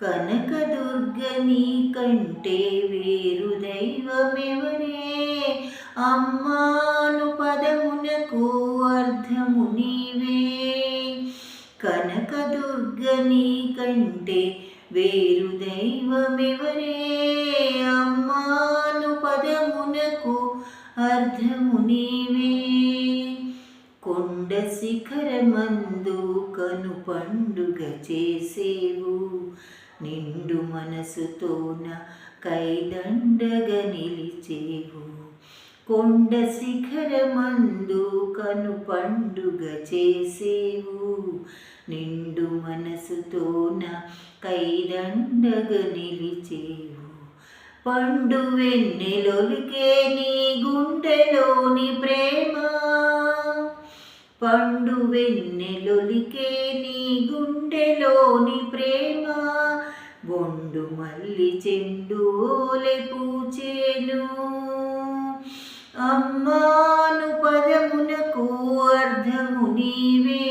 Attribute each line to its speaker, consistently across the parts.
Speaker 1: కనకదుర్గ నీకంటే వేరు దైవమెవరే? అమ్మాను పదమునకు అర్థము నీవే. కనకదుర్గ నీకంటే వేరు దైవమెవరే? అమ్మాను పదమునకు అర్థము నీవే. కొండ శిఖరమందు కను పండుగ చేసేవు, నిండు మనసుతోన కైదండగా నిలిచేవు. కొండ శిఖరమందు కను పండుగ చేసేవు, నిండు మనసుతోన కైదండగా నిలిచేవు. పండు వెన్నెలొలికే నీ గుండెలోని ప్రేమ, పండు వెన్నెలొలికే నీ గుండెలోని ప్రేమ. బొండు మల్లి చెండు ఓలె పూచేను, అమ్మాను పదమునకు అర్థము నీవే.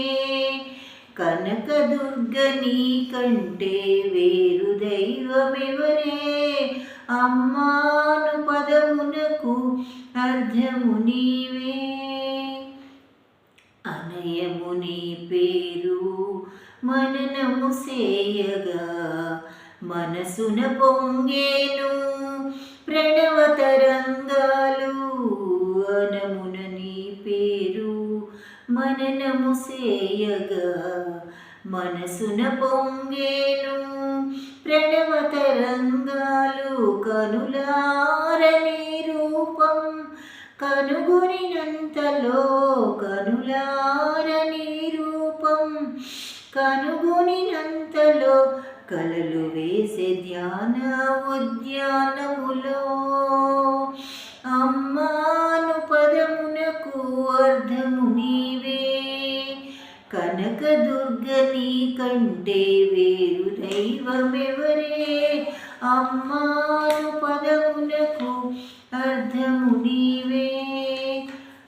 Speaker 1: కనకదుర్గ నీకంటే వేరు దైవమెవరే? అమ్మాను పదమునకు అర్థము నీవే. అనయము నీ పేరు మననము సేయగా, మనసున పొంగేను ప్రణవ తరంగాలు. అనమున నీ పేరు మననము సేయగా, మనసున పొంగేను ప్రణవ తరంగాలు. కనులారని రూపం కనుగొనినంతలో, కనులారని రూపం కనుగొనినంతలో, కలలు వేసే ధ్యాన ఉద్యానములో. అమ్మాను పదమునకు అర్థము నీవే. కనకదుర్గ నీకంటే వేరు దైవమెవరే? అమ్మాను పదమునకు అర్థము నీవే.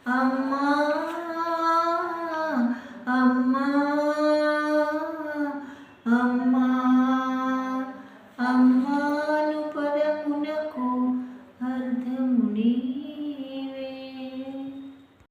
Speaker 1: అమ్మా